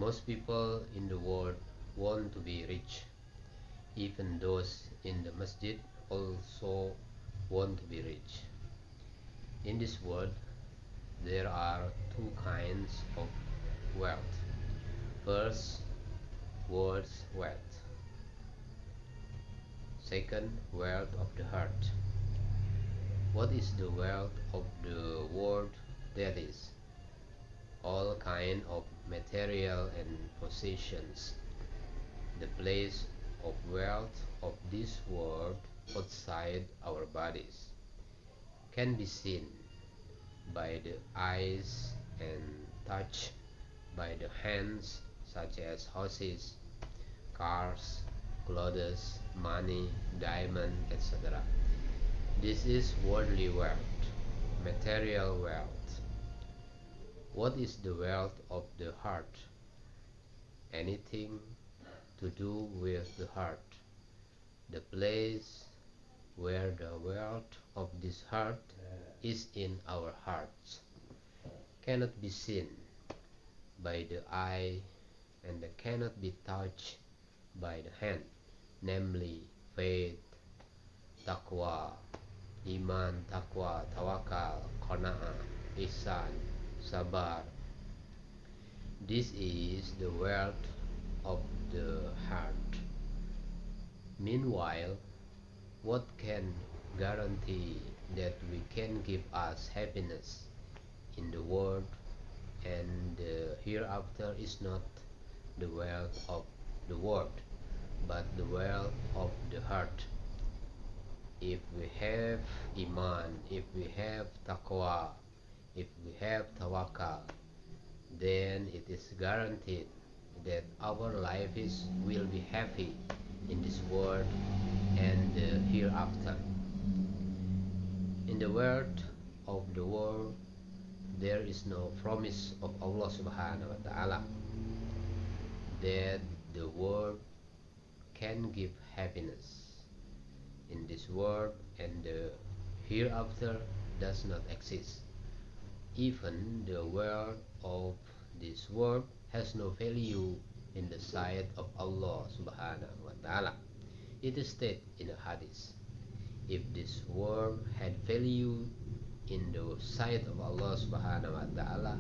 Most people in the world want to be rich. Even those in the masjid also want to be rich. In this world, there are two kinds of wealth. First, world's wealth. Second, wealth of the heart. What is the wealth of the world? That is, all kind of material and possessions. The place of wealth of this world outside our bodies can be seen by the eyes and touched by the hands, such as houses, cars, clothes, money, diamond, etc. This is worldly wealth, material wealth. What is the wealth of the heart? Anything to do with the heart. The place where the wealth of this heart is in our hearts cannot be seen by the eye and cannot be touched by the hand, namely faith, taqwa, iman, taqwa, tawakal, qana'ah, ihsan, sabar. This is the wealth of the heart. Meanwhile, what can guarantee that we can give us happiness in the world and the hereafter is not the wealth of the world, but the wealth of the heart. If we have iman, if we have taqwa, if we have tawakal, then it is guaranteed that our life will be happy in this world and hereafter. In the world of the world, there is no promise of Allah subhanahu wa ta'ala that the world can give happiness. In this world and the hereafter does not exist. Even the world of this world has no value in the sight of Allah subhanahu wa ta'ala. It is stated in a hadith, if this world had value in the sight of Allah subhanahu wa ta'ala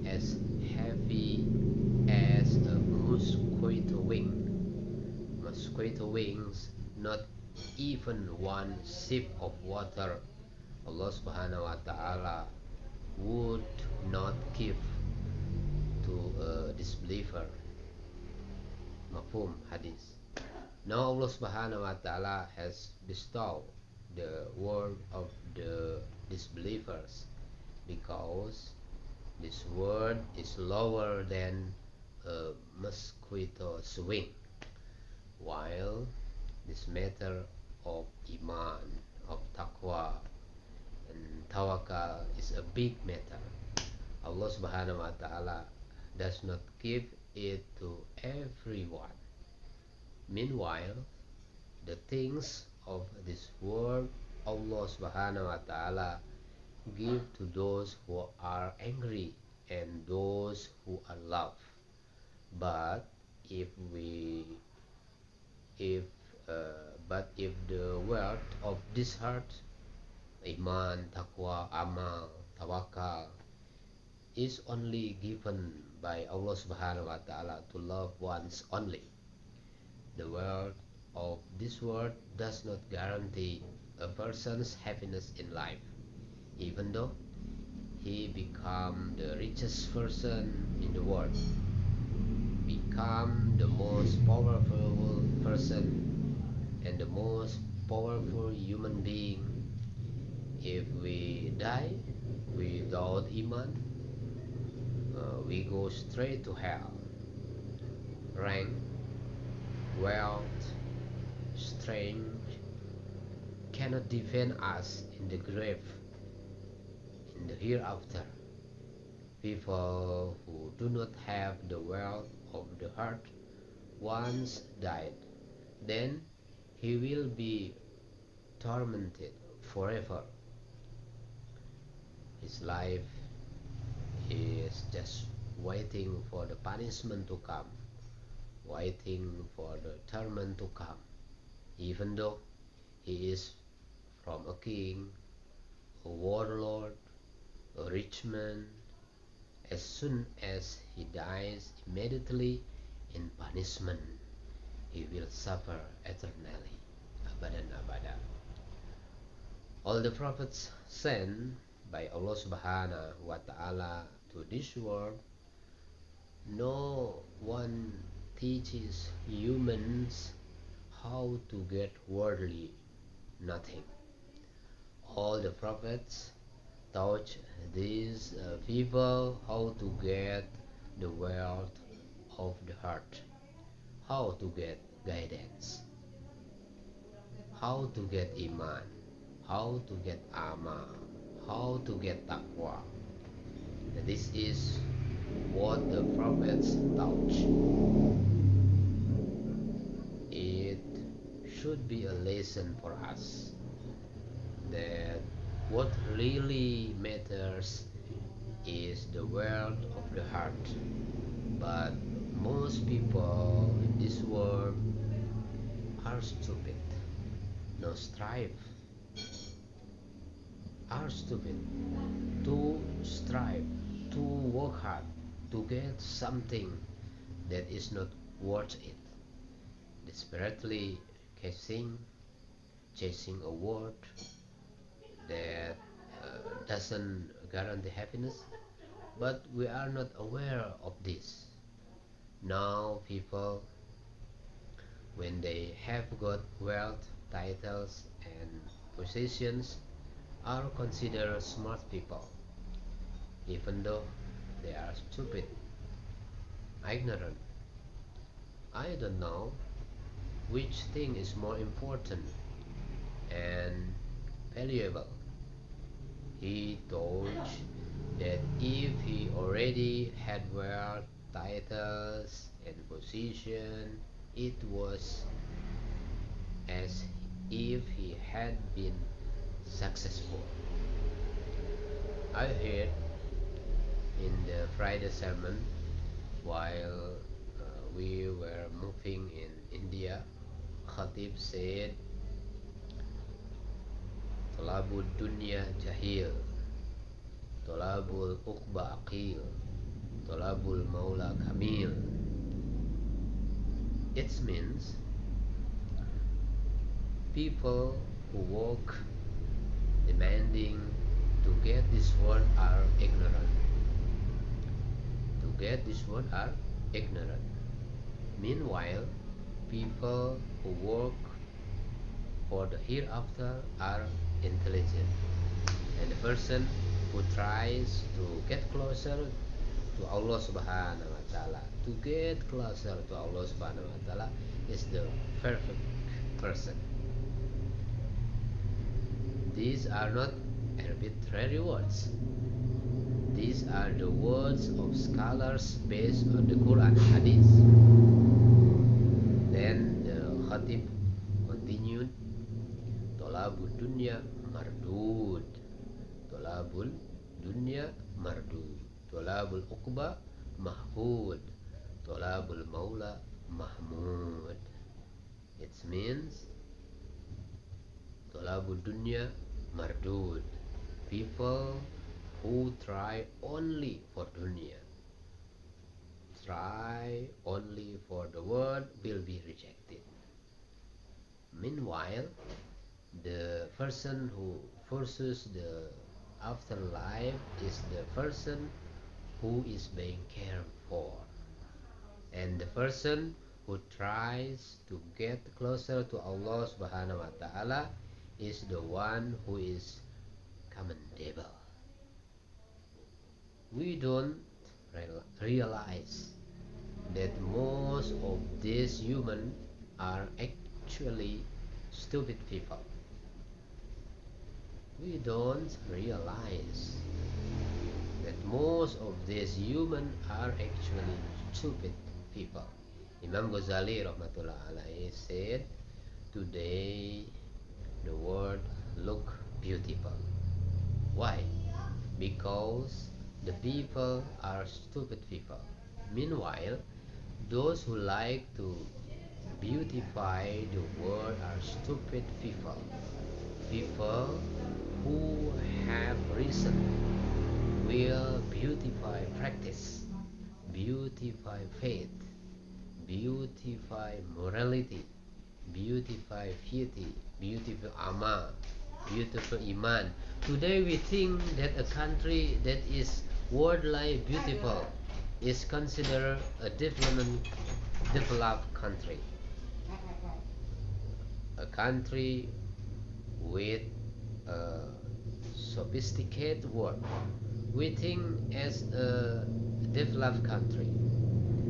as heavy as a mosquito wings, not even one sip of water Allah subhanahu wa ta'ala would not give to a disbeliever. Mafhum hadis. Now Allah subhanahu wa ta'ala has bestowed the world of the disbelievers because this world is lower than a mosquito's wing, while this matter of iman, of taqwa and tawakal is a big matter. Allah subhanahu wa ta'ala does not give it to everyone. Meanwhile, the things of this world Allah subhanahu wa ta'ala give to those who are angry and those who are love. But if the wealth of this heart, iman, taqwa, amal, tawakal, is only given by Allah subhanahu wa ta'ala to loved ones only, the wealth of this world does not guarantee a person's happiness in life, even though he become the richest person in the world, become the most powerful person and the most powerful human being. If we die without iman, we go straight to hell. Rank, wealth, strength cannot defend us in the grave, in the hereafter. People who do not have the wealth of the heart once died, then he will be tormented forever. His life is just waiting for the punishment to come, waiting for the torment to come, even though he is from a king, a warlord, a rich man. As soon as he dies immediately in punishment, he will suffer eternally, abadan abada. All the prophets sent by Allah subhanahu wa ta'ala to this world, no one teaches humans how to get worldly nothing. All the prophets taught these people how to get the wealth of the heart, how to get guidance, how to get iman, how to get amal, how to get taqwa. This is what the prophets taught. It should be a lesson for us that what really matters is the wealth of the heart. But most people in this world are stupid. No strive, are stupid to strive, to work hard, to get something that is not worth it. Desperately chasing a word that doesn't guarantee happiness, but we are not aware of this. Now people, when they have got wealth, titles and positions, are considered smart people, even though they are stupid, ignorant. I don't know which thing is more important and valuable. He thought that if he already had wealth, titles and position, it was as if he had been successful. I heard in the Friday sermon while we were moving in India, Khatib said, Tolabul dunya jahil, Tolabul uqba aqil, Tolabul maula kamil. It means people who work demanding to get this world are ignorant. To get this world are ignorant. Meanwhile, people who work for the hereafter are intelligent. And the person who tries to get closer to Allah subhanahu wa ta'ala, to get closer to Allah subhanahu wa ta'ala, is the perfect person. These are not arbitrary words. These are the words of scholars based on the Quran and Hadith. Then the Khatib continued, Tolabul dunya mardud, Tolabul dunya mardud, Tolabul uqba mahmud, Tolabul maula mahmud. It means Tolabul dunya mardud, people who try only for dunya, try only for the world, will be rejected. Meanwhile, the person who pursues the afterlife is the person who is being cared for, and the person who tries to get closer to Allah subhanahu wa ta'ala is the one who is commendable. We don't realize that most of these humans are actually stupid people. We don't realize that most of these humans are actually stupid people. Imam Ghazali rahmatullah alayhi said, today the world look beautiful. Why? Because the people are stupid people. Meanwhile, those who like to beautify the world are stupid people. People who have reason will beautify practice, beautify faith, beautify morality, beautify piety, beautiful amal, beautiful iman. Today we think that a country that is worldly beautiful is considered a developed country, a country with a sophisticated world. We think as a developed country.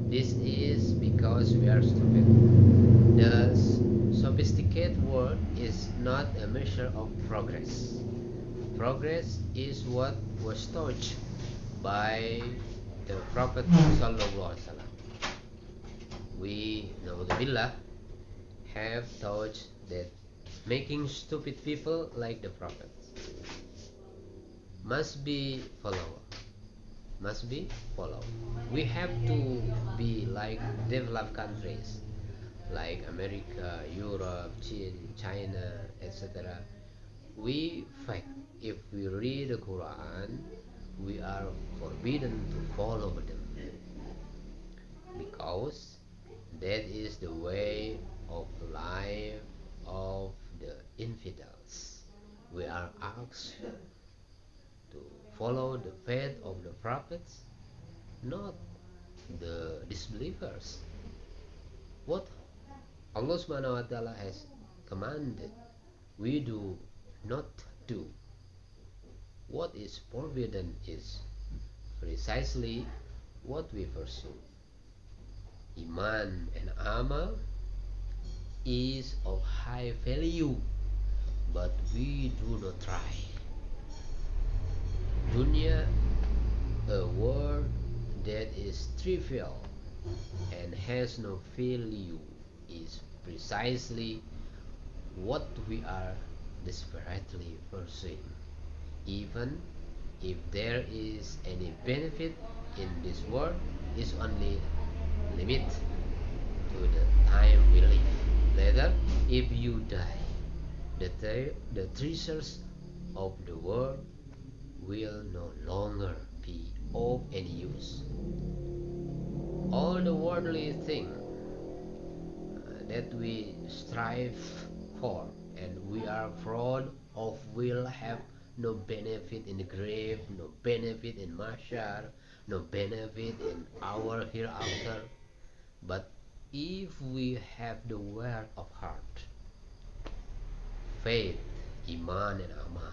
This is because we are stupid. The sophisticated world is not a measure of progress. Progress is what was taught by the Prophet Sallallahu Alaihi Wasallam. We, Naudzubillah, have taught that making stupid people like the prophets must be followed. Must be followed. We have to be like developed countries like America, Europe, China, etc. We fact, if we read the Quran, we are forbidden to follow them because that is the way of life of the infidels. We are asked to follow the faith of the prophets, not the disbelievers. What Allah Subhanahu wa Ta'ala has commanded, we do not do. What is forbidden is precisely what we pursue. Iman and amal is of high value, but we do not try. Dunya, a word that is trivial and has no value, is precisely what we are desperately pursuing. Even if there is any benefit in this world, is only limit to the time we live. Later, if you die, the treasures of the world will no longer be of any use. All the worldly things that we strive for and we are proud of will have no benefit in the grave, no benefit in muasyarah, no benefit in our hereafter. But if we have the word of heart, faith, iman and amal,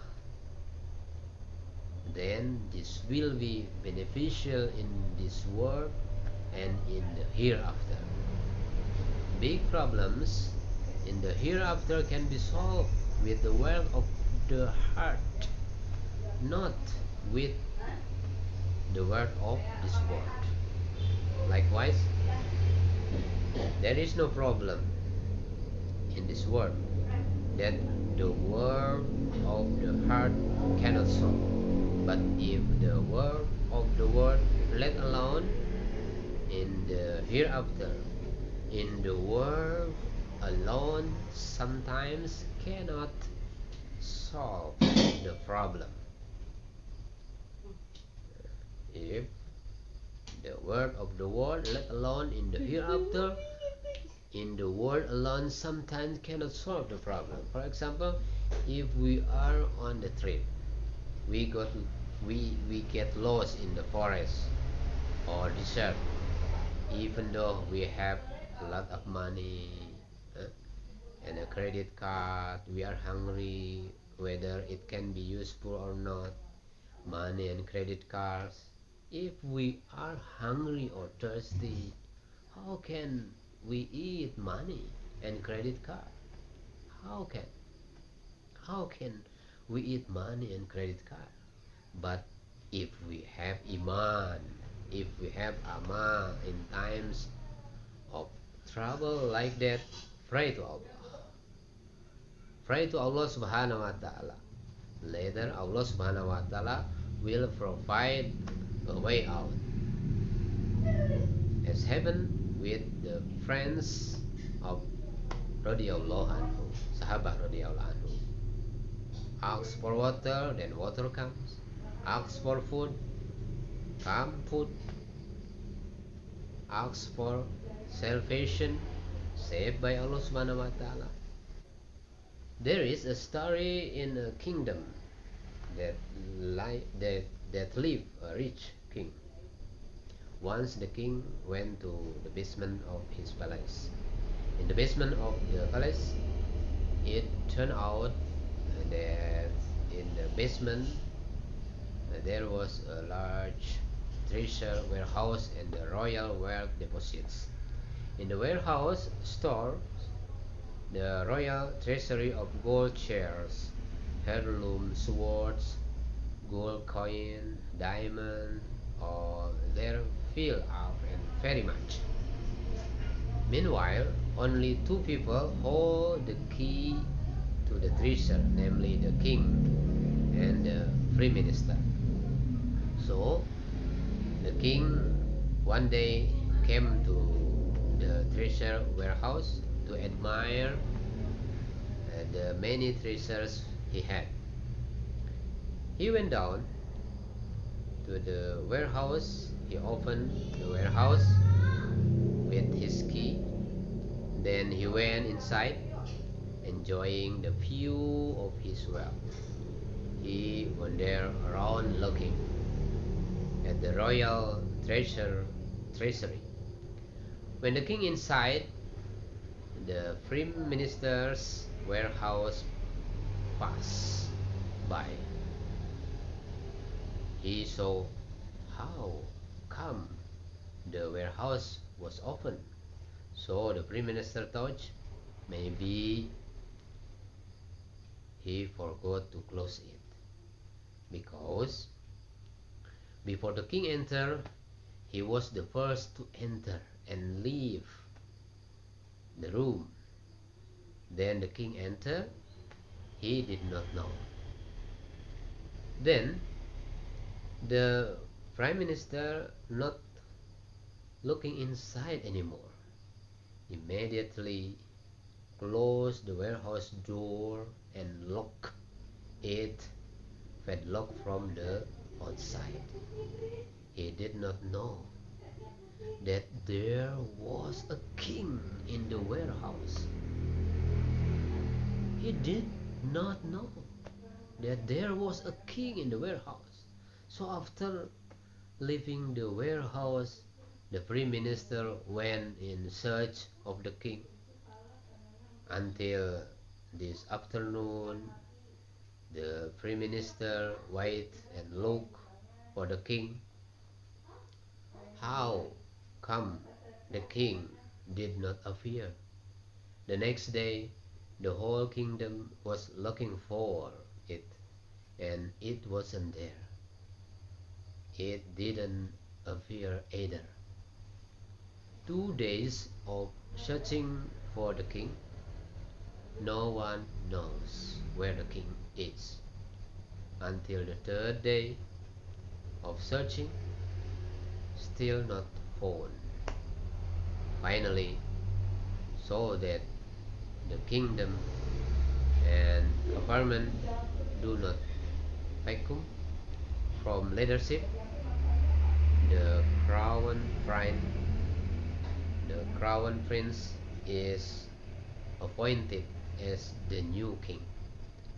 then this will be beneficial in this world and in the hereafter. Big problems in the hereafter can be solved with the word of the heart, not with the word of this world. Likewise, there is no problem in this world that the word of the heart cannot solve. But if the word of the world, let alone in the hereafter, in the world alone, sometimes cannot solve the problem. If the word of the world, let alone in the hereafter, in the world alone, sometimes cannot solve the problem. For example, if we are on the trip, we get lost in the forest or desert, even though we have a lot of money and a credit card, we are hungry, whether it can be useful or not, money and credit cards. If we are hungry or thirsty, how can we eat money and credit card? How can we eat money and credit card? But if we have iman, if we have amal in times of trouble like that, pray to Allah. Pray to Allah Subhanahu wa Ta'ala. Later Allah Subhanahu wa Ta'ala will provide a way out, as happened with the friends of radhiyallahu anhu, Sahabat radhiyallahu anhu. Asks for water, then water comes. Asks for food, come food. Asks for salvation, saved by Allah subhanahu wa ta'ala. There is a story in a kingdom that lived a rich king. Once the king went to the basement of his palace. In the basement of the palace, it turned out that in the basement there was a large treasure warehouse and the royal wealth deposits. In the warehouse store the royal treasury of gold chairs, heirloom swords, gold coin, diamond, or there filled up and very much. Meanwhile, only two people hold the key to the treasure, namely the king and the prime minister. So, the king one day came to the treasure warehouse to admire the many treasures he had. He went down to the warehouse, he opened the warehouse with his key, then he went inside, enjoying the view of his wealth. He wandered around looking at the royal treasury. When the king inside the prime minister's warehouse passed by, he saw how come the warehouse was open. So the prime minister thought maybe he forgot to close it, because before the king entered, he was the first to enter and leave the room. Then the king entered, he did not know. Then the prime minister, not looking inside anymore, immediately closed the warehouse door and locked it padlock from the outside. He did not know that there was a king in the warehouse. He did not know that there was a king in the warehouse. So after leaving the warehouse, the prime minister went in search of the king. Until this afternoon, the prime minister wait and look for the king. How come the king did not appear? The next day, the whole kingdom was looking for it, and it wasn't there. It didn't appear either. 2 days of searching for the king. No one knows where the king is. Until the 3rd day of searching, still not found. Finally, so that the kingdom and government do not vacuum from leadership, the crown prince is appointed as the new king.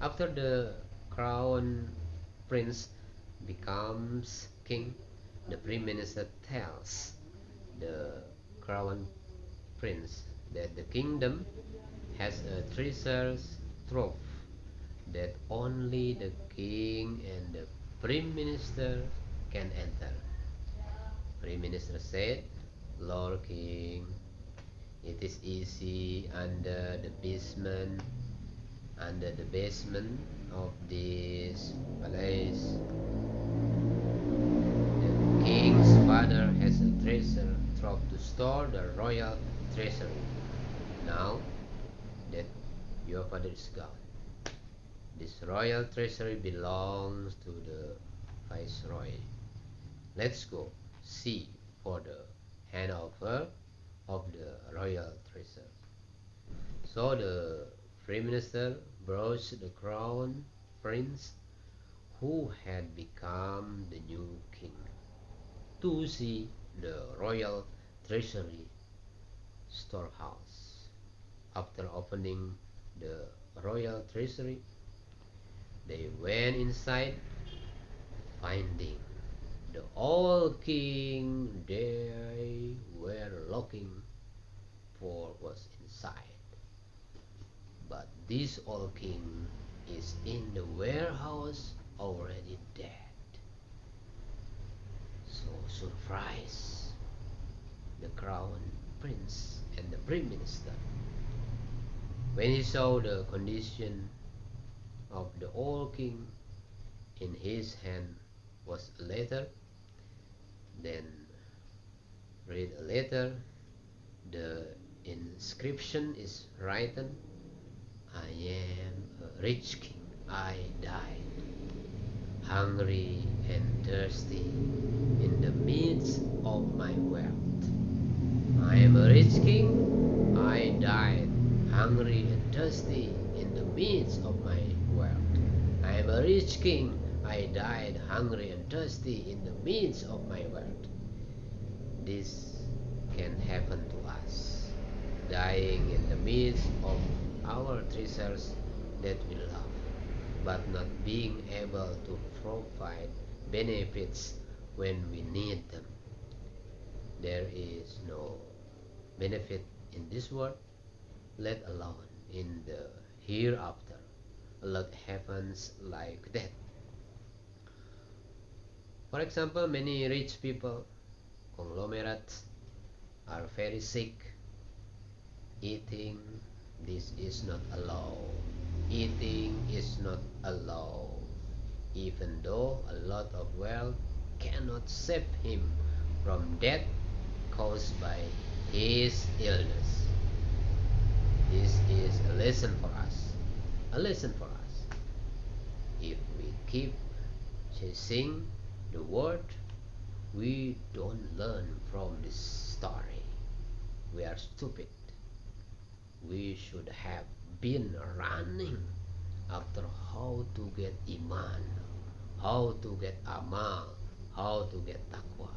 After the crown prince becomes king, the prime minister tells the crown prince that the kingdom has a treasure trove that only the king and the prime minister can enter. Prime minister said, "Lord King, it is easy under the basement of this palace. The king's father has a treasure trove to store the royal treasury. Now that your father is gone, this royal treasury belongs to the viceroy. Let's go see for the handover of the royal treasure. So the prime minister brought the crown prince, who had become the new king, to see the royal treasury storehouse. After opening the royal treasury, they went inside, finding the old king they were looking for was inside. But this old king is in the warehouse, already dead. So surprised the crown prince and the prime minister when he saw the condition of the old king. In his hand was a letter. Then read a letter. The inscription is written, "I am a rich king. I died hungry and thirsty in the midst of my wealth. I am a rich king. I died hungry and thirsty in the midst of my wealth. I am a rich king. I died hungry and thirsty in the midst of my wealth." This can happen to us, dying in the midst of our treasures that we love, but not being able to provide benefits when we need them. There is no benefit in this world, let alone in the hereafter. A lot happens like that. For example, many rich people, conglomerates, are very sick. Eating, this is not allowed. Eating is not allowed. Even though a lot of wealth cannot save him from death caused by his illness. This is a lesson for us. A lesson for us. If we keep chasing the word, we don't learn from this story. We are stupid. We should have been running after how to get iman, how to get amal, how to get taqwa.